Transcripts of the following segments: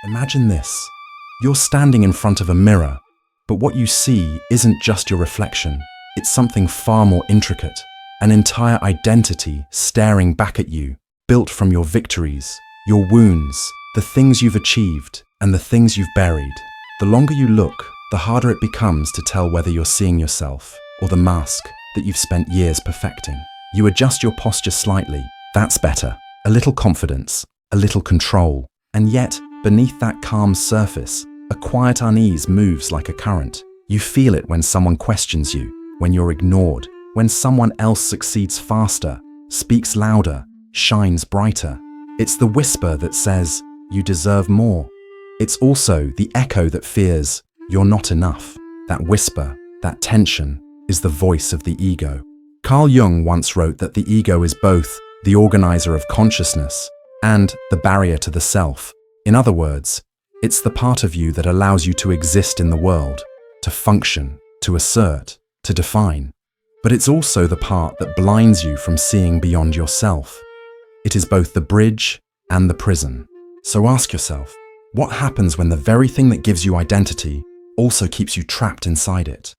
Imagine this. You're standing in front of a mirror, but what you see isn't just your reflection. It's something far more intricate, an entire identity staring back at you, built from your victories, your wounds, the things you've achieved, and the things you've buried. The longer you look, the harder it becomes to tell whether you're seeing yourself or the mask that you've spent years perfecting. You adjust your posture slightly. That's better. A little confidence, a little control. And yet, beneath that calm surface, a quiet unease moves like a current. You feel it when someone questions you, when you're ignored, when someone else succeeds faster, speaks louder, shines brighter. It's the whisper that says, you deserve more. It's also the echo that fears, you're not enough. That whisper, that tension, is the voice of the ego. Carl Jung once wrote that the ego is both the organizer of consciousness and the barrier to the self. In other words, it's the part of you that allows you to exist in the world, to function, to assert, to define. But it's also the part that blinds you from seeing beyond yourself. It is both the bridge and the prison. So ask yourself, what happens when the very thing that gives you identity also keeps you trapped inside it?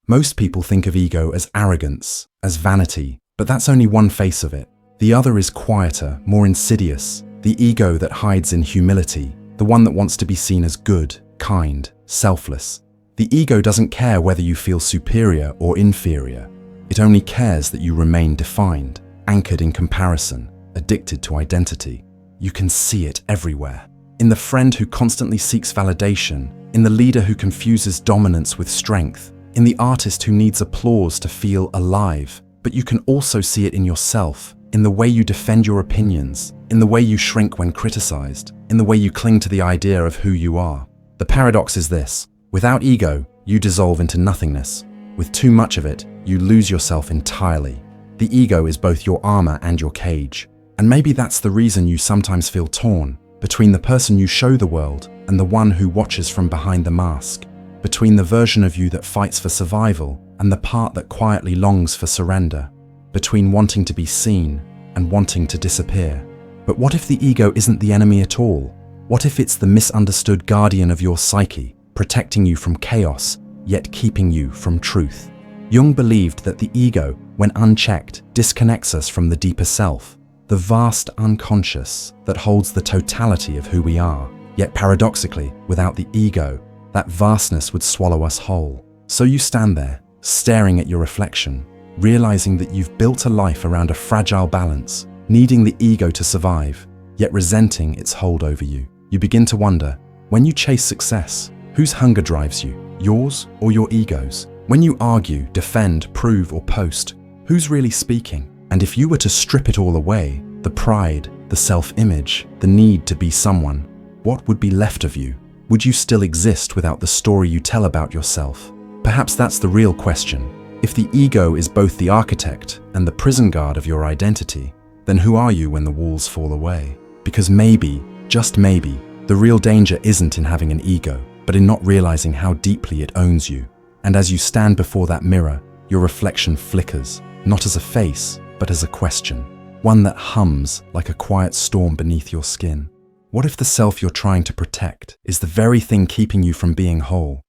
Most people think of ego as arrogance, as vanity, but that's only one face of it. The other is quieter, more insidious, the ego that hides in humility, the one that wants to be seen as good, kind, selfless. The ego doesn't care whether you feel superior or inferior. It only cares that you remain defined, anchored in comparison, addicted to identity. You can see it everywhere. In the friend who constantly seeks validation, in the leader who confuses dominance with strength, in the artist who needs applause to feel alive. But you can also see it in yourself, in the way you defend your opinions, in the way you shrink when criticized, in the way you cling to the idea of who you are. The paradox is this: without ego, you dissolve into nothingness. With too much of it, you lose yourself entirely. The ego is both your armor and your cage. And maybe that's the reason you sometimes feel torn between the person you show the world and the one who watches from behind the mask. Between the version of you that fights for survival and the part that quietly longs for surrender. Between wanting to be seen and wanting to disappear. But what if the ego isn't the enemy at all? What if it's the misunderstood guardian of your psyche, protecting you from chaos, yet keeping you from truth? Jung believed that the ego, when unchecked, disconnects us from the deeper self, the vast unconscious that holds the totality of who we are. Yet paradoxically, without the ego, that vastness would swallow us whole. So you stand there, staring at your reflection, realizing that you've built a life around a fragile balance, needing the ego to survive, yet resenting its hold over you. You begin to wonder, when you chase success, whose hunger drives you, yours or your ego's? When you argue, defend, prove, or post, who's really speaking? And if you were to strip it all away, the pride, the self-image, the need to be someone, what would be left of you? Would you still exist without the story you tell about yourself? Perhaps that's the real question. If the ego is both the architect and the prison guard of your identity, then who are you when the walls fall away? Because maybe, just maybe, the real danger isn't in having an ego, but in not realizing how deeply it owns you. And as you stand before that mirror, your reflection flickers, not as a face, but as a question, one that hums like a quiet storm beneath your skin. What if the self you're trying to protect is the very thing keeping you from being whole?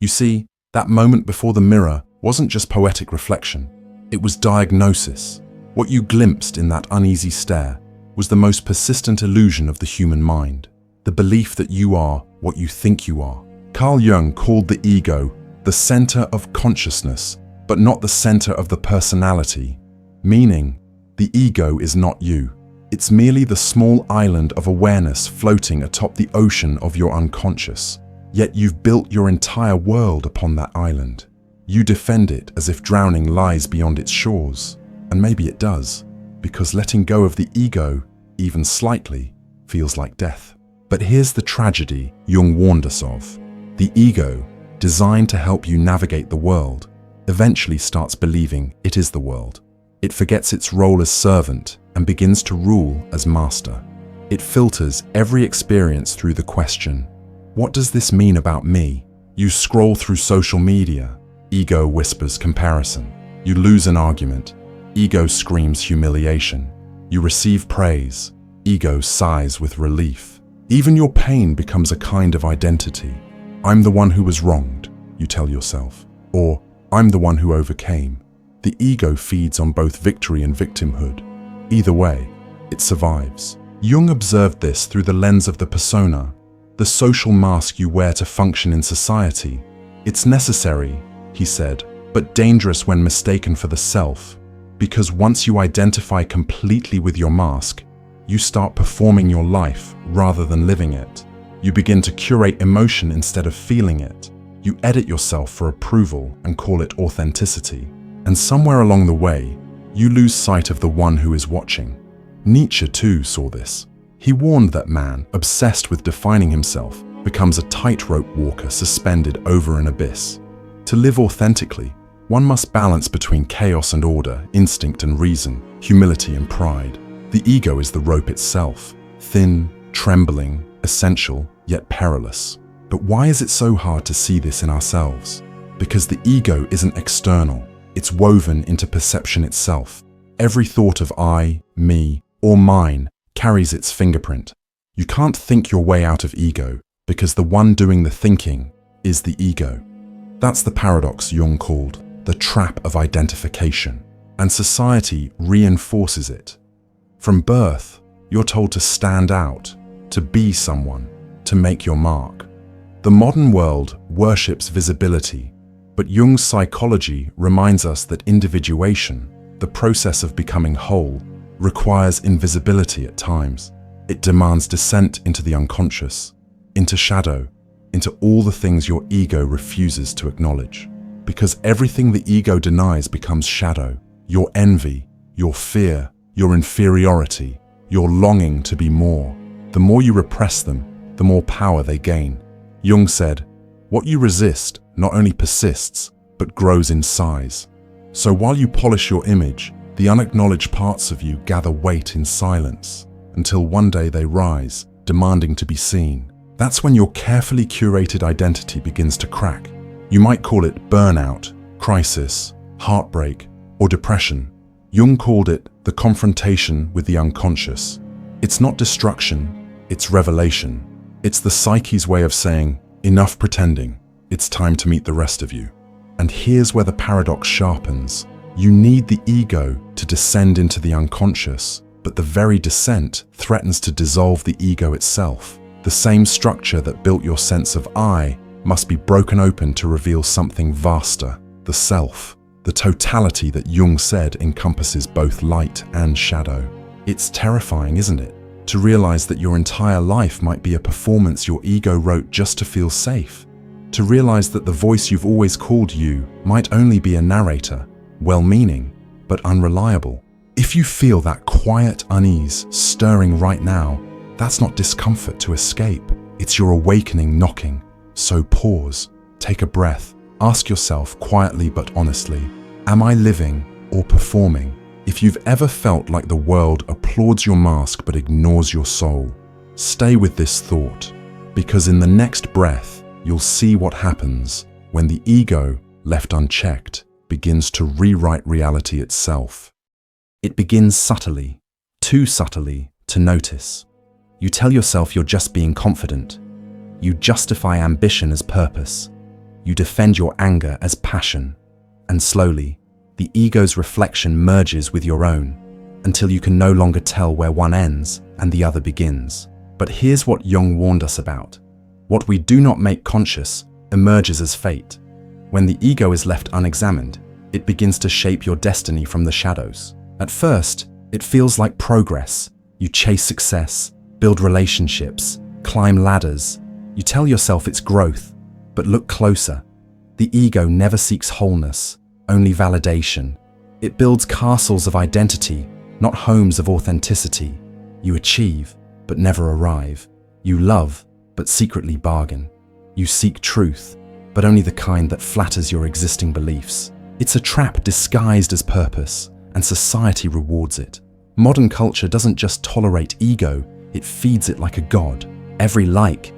You see, that moment before the mirror wasn't just poetic reflection. It was diagnosis. What you glimpsed in that uneasy stare was the most persistent illusion of the human mind, the belief that you are what you think you are. Carl Jung called the ego the center of consciousness, but not the center of the personality, meaning the ego is not you. It's merely the small island of awareness floating atop the ocean of your unconscious. Yet you've built your entire world upon that island. You defend it as if drowning lies beyond its shores. And maybe it does, because letting go of the ego, even slightly, feels like death. But here's the tragedy Jung warned us of. The ego, designed to help you navigate the world, eventually starts believing it is the world. It forgets its role as servant and begins to rule as master. It filters every experience through the question, What does this mean about me? You scroll through social media. Ego whispers comparison. You lose an argument. Ego screams humiliation. You receive praise. Ego sighs with relief. Even your pain becomes a kind of identity. I'm the one who was wronged, you tell yourself. Or, I'm the one who overcame. The ego feeds on both victory and victimhood. Either way, it survives. Jung observed this through the lens of the persona, the social mask you wear to function in society. It's necessary, he said, but dangerous when mistaken for the self, because once you identify completely with your mask, you start performing your life rather than living it. You begin to curate emotion instead of feeling it. You edit yourself for approval and call it authenticity. And somewhere along the way, you lose sight of the one who is watching. Nietzsche too saw this. He warned that man, obsessed with defining himself, becomes a tightrope walker suspended over an abyss. To live authentically, one must balance between chaos and order, instinct and reason, humility and pride. The ego is the rope itself, thin, trembling, essential, yet perilous. But why is it so hard to see this in ourselves? Because the ego isn't external. It's woven into perception itself. Every thought of I, me, or mine carries its fingerprint. You can't think your way out of ego because the one doing the thinking is the ego. That's the paradox Jung called the trap of identification, and society reinforces it. From birth, you're told to stand out, to be someone, to make your mark. The modern world worships visibility, but Jung's psychology reminds us that individuation, the process of becoming whole, requires invisibility at times. It demands descent into the unconscious, into shadow, into all the things your ego refuses to acknowledge. Because everything the ego denies becomes shadow. Your envy, your fear, your inferiority, your longing to be more. The more you repress them, the more power they gain. Jung said, what you resist not only persists, but grows in size. So while you polish your image, the unacknowledged parts of you gather weight in silence, until one day they rise, demanding to be seen. That's when your carefully curated identity begins to crack. You might call it burnout, crisis, heartbreak, or depression. Jung called it the confrontation with the unconscious. It's not destruction, it's revelation. It's the psyche's way of saying, enough pretending, it's time to meet the rest of you. And here's where the paradox sharpens. You need the ego to descend into the unconscious, but the very descent threatens to dissolve the ego itself. The same structure that built your sense of I must be broken open to reveal something vaster, the self, the totality that Jung said encompasses both light and shadow. It's terrifying, isn't it? To realize that your entire life might be a performance your ego wrote just to feel safe. To realize that the voice you've always called you might only be a narrator, well-meaning, but unreliable. If you feel that quiet unease stirring right now, that's not discomfort to escape. It's your awakening knocking. So pause, take a breath, ask yourself quietly but honestly, am I living or performing? If you've ever felt like the world applauds your mask but ignores your soul, stay with this thought, because in the next breath, you'll see what happens when the ego, left unchecked, begins to rewrite reality itself. It begins subtly, too subtly to notice. You tell yourself you're just being confident. You justify ambition as purpose. You defend your anger as passion. And slowly, the ego's reflection merges with your own, until you can no longer tell where one ends and the other begins. But here's what Jung warned us about. What we do not make conscious emerges as fate. When the ego is left unexamined, it begins to shape your destiny from the shadows. At first, it feels like progress. You chase success, build relationships, climb ladders. You tell yourself it's growth, but look closer. The ego never seeks wholeness, only validation. It builds castles of identity, not homes of authenticity. You achieve, but never arrive. You love, but secretly bargain. You seek truth, but only the kind that flatters your existing beliefs. It's a trap disguised as purpose, and society rewards it. Modern culture doesn't just tolerate ego, it feeds it like a god. Every like,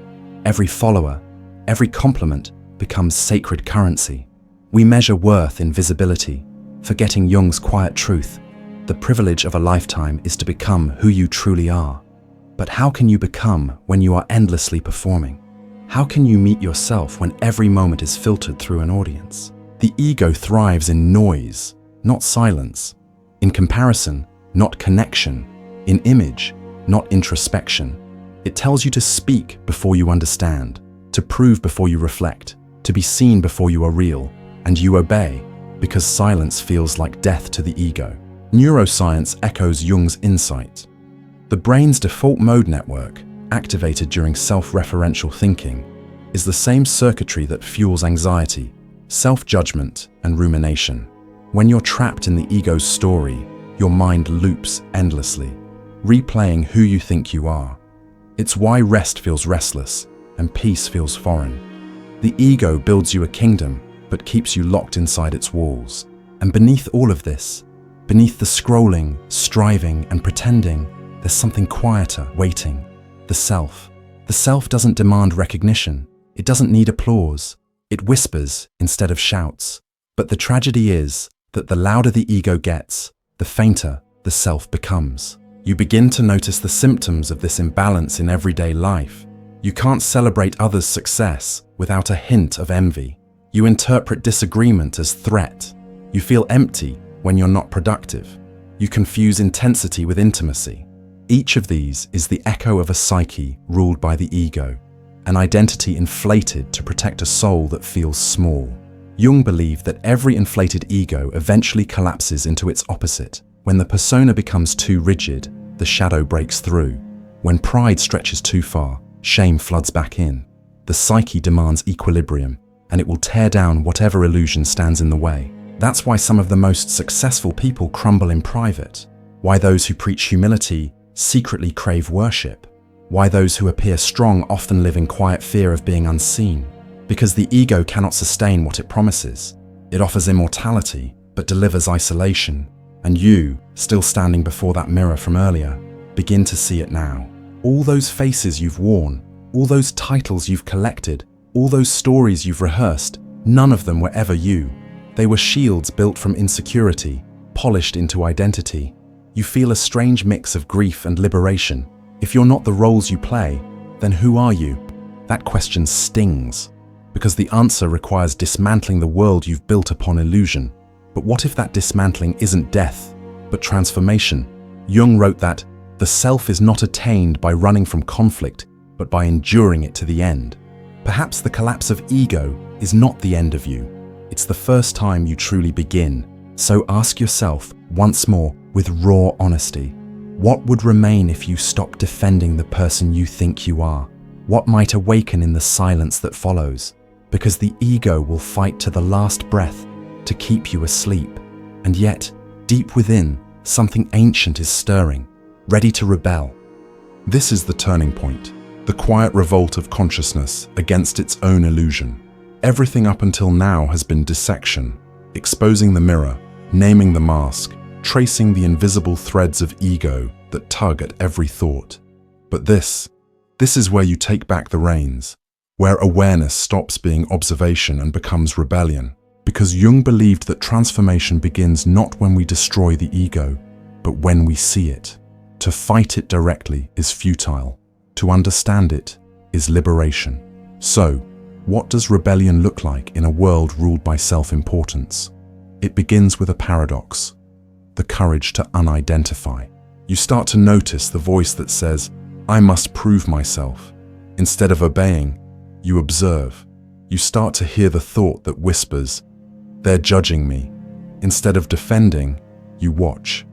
Every follower, every compliment becomes sacred currency. We measure worth in visibility, forgetting Jung's quiet truth. The privilege of a lifetime is to become who you truly are. But how can you become when you are endlessly performing? How can you meet yourself when every moment is filtered through an audience? The ego thrives in noise, not silence. In comparison, not connection. In image, not introspection. It tells you to speak before you understand, to prove before you reflect, to be seen before you are real, and you obey because silence feels like death to the ego. Neuroscience echoes Jung's insight. The brain's default mode network, activated during self-referential thinking, is the same circuitry that fuels anxiety, self-judgment, and rumination. When you're trapped in the ego's story, your mind loops endlessly, replaying who you think you are. It's why rest feels restless and peace feels foreign. The ego builds you a kingdom, but keeps you locked inside its walls. And beneath all of this, beneath the scrolling, striving, and pretending, there's something quieter waiting. The self. The self doesn't demand recognition. It doesn't need applause. It whispers instead of shouts. But the tragedy is that the louder the ego gets, the fainter the self becomes. You begin to notice the symptoms of this imbalance in everyday life. You can't celebrate others' success without a hint of envy. You interpret disagreement as threat. You feel empty when you're not productive. You confuse intensity with intimacy. Each of these is the echo of a psyche ruled by the ego, an identity inflated to protect a soul that feels small. Jung believed that every inflated ego eventually collapses into its opposite. When the persona becomes too rigid, the shadow breaks through. When pride stretches too far, shame floods back in. The psyche demands equilibrium, and it will tear down whatever illusion stands in the way. That's why some of the most successful people crumble in private. Why those who preach humility secretly crave worship. Why those who appear strong often live in quiet fear of being unseen. Because the ego cannot sustain what it promises. It offers immortality, but delivers isolation. And you, still standing before that mirror from earlier, begin to see it now. All those faces you've worn, all those titles you've collected, all those stories you've rehearsed, none of them were ever you. They were shields built from insecurity, polished into identity. You feel a strange mix of grief and liberation. If you're not the roles you play, then who are you? That question stings, because the answer requires dismantling the world you've built upon illusion. But what if that dismantling isn't death, but transformation? Jung wrote that the self is not attained by running from conflict, but by enduring it to the end. Perhaps the collapse of ego is not the end of you. It's the first time you truly begin. So ask yourself once more with raw honesty, what would remain if you stopped defending the person you think you are? What might awaken in the silence that follows? Because the ego will fight to the last breath to keep you asleep. And yet, deep within, something ancient is stirring, ready to rebel. This is the turning point, the quiet revolt of consciousness against its own illusion. Everything up until now has been dissection, exposing the mirror, naming the mask, tracing the invisible threads of ego that tug at every thought. But this is where you take back the reins, where awareness stops being observation and becomes rebellion. Because Jung believed that transformation begins not when we destroy the ego, but when we see it. To fight it directly is futile. To understand it is liberation. So, what does rebellion look like in a world ruled by self-importance? It begins with a paradox, the courage to unidentify. You start to notice the voice that says, I must prove myself. Instead of obeying, you observe. You start to hear the thought that whispers, they're judging me. Instead of defending, you watch.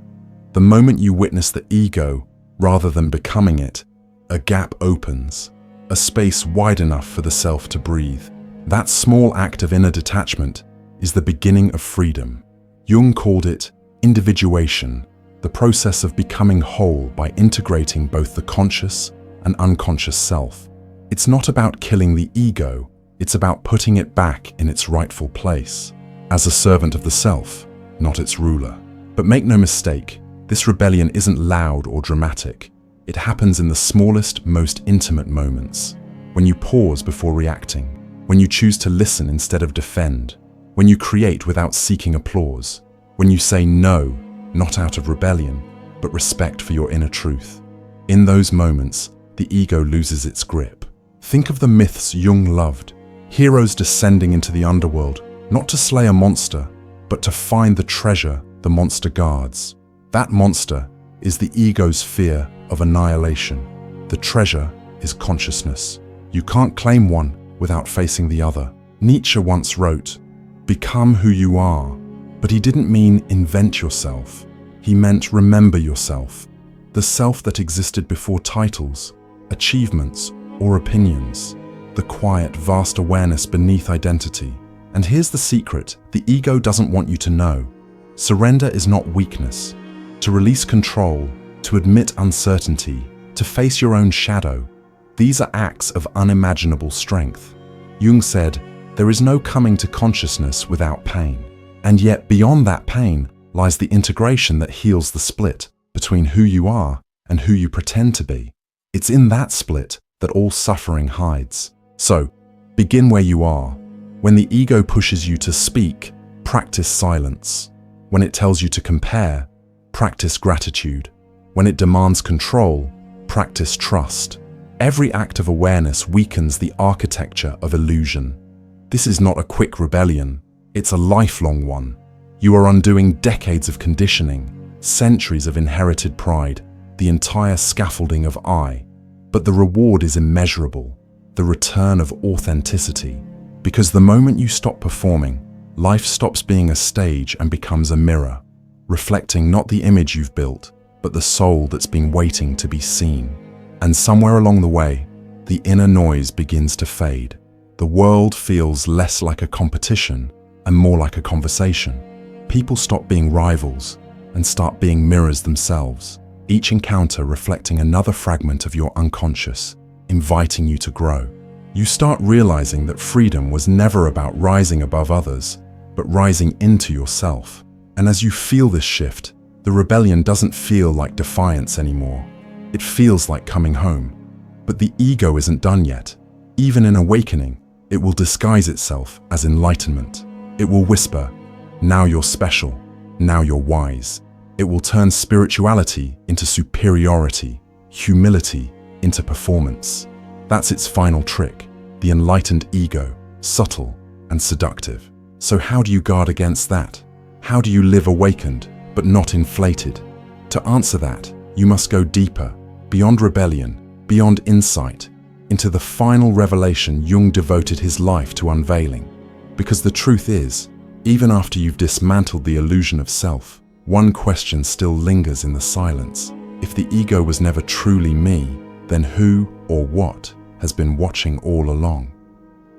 The moment you witness the ego, rather than becoming it, a gap opens, a space wide enough for the self to breathe. That small act of inner detachment is the beginning of freedom. Jung called it individuation, the process of becoming whole by integrating both the conscious and unconscious self. It's not about killing the ego, it's about putting it back in its rightful place, as a servant of the self, not its ruler. But make no mistake, this rebellion isn't loud or dramatic. It happens in the smallest, most intimate moments. when you pause before reacting, when you choose to listen instead of defend, when you create without seeking applause, when you say no, not out of rebellion, but respect for your inner truth. In those moments, the ego loses its grip. Think of the myths Jung loved, heroes descending into the underworld, not to slay a monster, but to find the treasure the monster guards. That monster is the ego's fear of annihilation. The treasure is consciousness. You can't claim one without facing the other. Nietzsche once wrote, "Become who you are," but he didn't mean invent yourself. He meant remember yourself, the self that existed before titles, achievements, or opinions, the quiet, vast awareness beneath identity. And here's the secret: the ego doesn't want you to know. Surrender is not weakness. To release control, to admit uncertainty, to face your own shadow, these are acts of unimaginable strength. Jung said, there is no coming to consciousness without pain. And yet beyond that pain lies the integration that heals the split between who you are and who you pretend to be. It's in that split that all suffering hides. So, begin where you are. When the ego pushes you to speak, practice silence. When it tells you to compare, practice gratitude. When it demands control, practice trust. Every act of awareness weakens the architecture of illusion. This is not a quick rebellion, it's a lifelong one. You are undoing decades of conditioning, centuries of inherited pride, the entire scaffolding of I. But the reward is immeasurable, the return of authenticity. Because the moment you stop performing, life stops being a stage and becomes a mirror, reflecting not the image you've built, but the soul that's been waiting to be seen. And somewhere along the way, the inner noise begins to fade. The world feels less like a competition and more like a conversation. People stop being rivals and start being mirrors themselves, each encounter reflecting another fragment of your unconscious, inviting you to grow. You start realizing that freedom was never about rising above others, but rising into yourself. And as you feel this shift, the rebellion doesn't feel like defiance anymore. It feels like coming home. But the ego isn't done yet. Even in awakening, it will disguise itself as enlightenment. It will whisper, "Now you're special. Now you're wise." It will turn spirituality into superiority, humility into performance. That's its final trick, the enlightened ego, subtle and seductive. So how do you guard against that? How do you live awakened, but not inflated? To answer that, you must go deeper, beyond rebellion, beyond insight, into the final revelation Jung devoted his life to unveiling. Because the truth is, even after you've dismantled the illusion of self, one question still lingers in the silence. If the ego was never truly me, then who or what has been watching all along?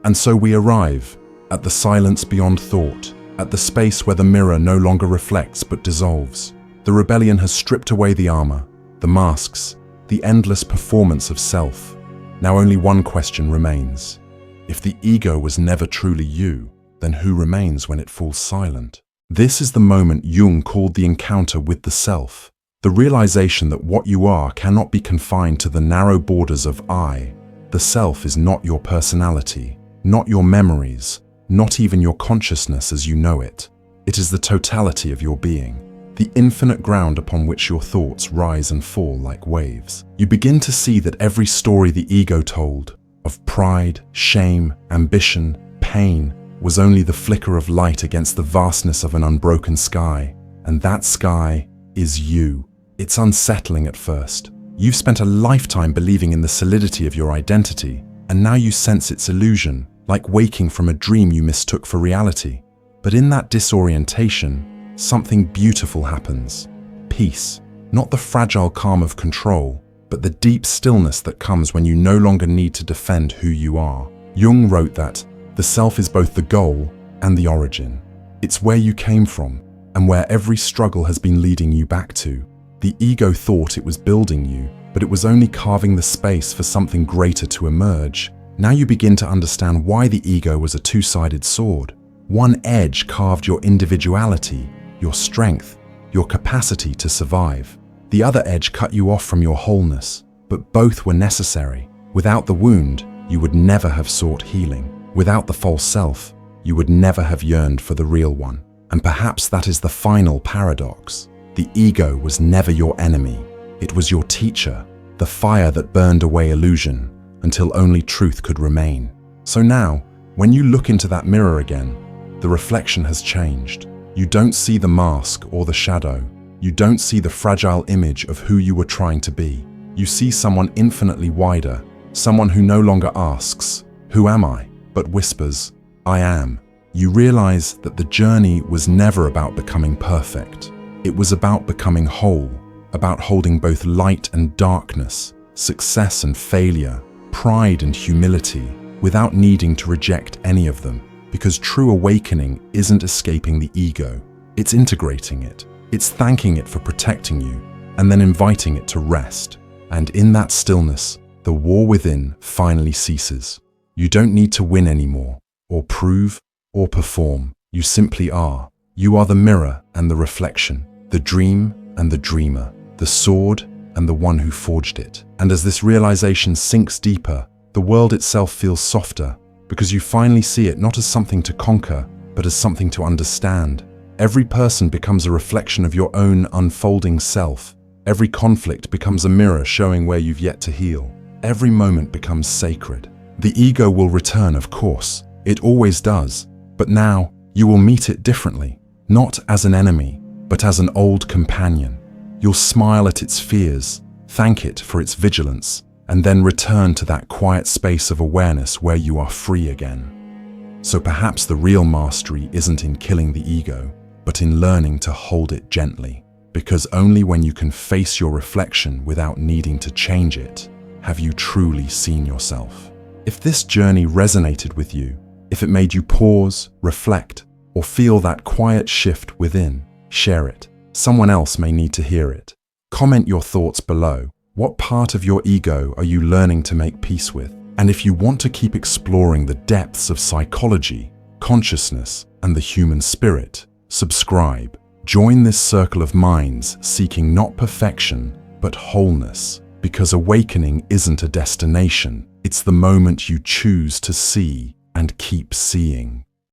And so we arrive at the silence beyond thought, at the space where the mirror no longer reflects but dissolves. The rebellion has stripped away the armor, the masks, the endless performance of self. Now only one question remains. If the ego was never truly you, then who remains when it falls silent? This is the moment Jung called the encounter with the self, the realization that what you are cannot be confined to the narrow borders of I. The self is not your personality, not your memories, not even your consciousness as you know it. It is the totality of your being, the infinite ground upon which your thoughts rise and fall like waves. You begin to see that every story the ego told, of pride, shame, ambition, pain, was only the flicker of light against the vastness of an unbroken sky. And that sky is you. It's unsettling at first. You've spent a lifetime believing in the solidity of your identity, and now you sense its illusion, like waking from a dream you mistook for reality. But in that disorientation, something beautiful happens. Peace, not the fragile calm of control, but the deep stillness that comes when you no longer need to defend who you are. Jung wrote that the self is both the goal and the origin. It's where you came from and where every struggle has been leading you back to. The ego thought it was building you, but it was only carving the space for something greater to emerge. Now you begin to understand why the ego was a two-sided sword. One edge carved your individuality, your strength, your capacity to survive. The other edge cut you off from your wholeness, but both were necessary. Without the wound, you would never have sought healing. Without the false self, you would never have yearned for the real one. And perhaps that is the final paradox. The ego was never your enemy. It was your teacher, the fire that burned away illusion until only truth could remain. So now, when you look into that mirror again, the reflection has changed. You don't see the mask or the shadow. You don't see the fragile image of who you were trying to be. You see someone infinitely wider, someone who no longer asks, "Who am I?" but whispers, "I am." You realize that the journey was never about becoming perfect. It was about becoming whole, about holding both light and darkness, success and failure, pride and humility, without needing to reject any of them. Because true awakening isn't escaping the ego. It's integrating it. It's thanking it for protecting you, and then inviting it to rest. And in that stillness, the war within finally ceases. You don't need to win anymore, or prove, or perform. You simply are. You are the mirror and the reflection, the dream and the dreamer, the sword and the one who forged it. And as this realization sinks deeper, the world itself feels softer, because you finally see it not as something to conquer, but as something to understand. Every person becomes a reflection of your own unfolding self. Every conflict becomes a mirror showing where you've yet to heal. Every moment becomes sacred. The ego will return, of course. It always does. But now, you will meet it differently. Not as an enemy, but as an old companion. You'll smile at its fears, thank it for its vigilance, and then return to that quiet space of awareness where you are free again. So perhaps the real mastery isn't in killing the ego, but in learning to hold it gently. Because only when you can face your reflection without needing to change it, have you truly seen yourself. If this journey resonated with you, if it made you pause, reflect, or feel that quiet shift within, share it. Someone else may need to hear it. Comment your thoughts below. What part of your ego are you learning to make peace with? And if you want to keep exploring the depths of psychology, consciousness, and the human spirit, subscribe. Join this circle of minds seeking not perfection, but wholeness. Because awakening isn't a destination, it's the moment you choose to see and keep seeing.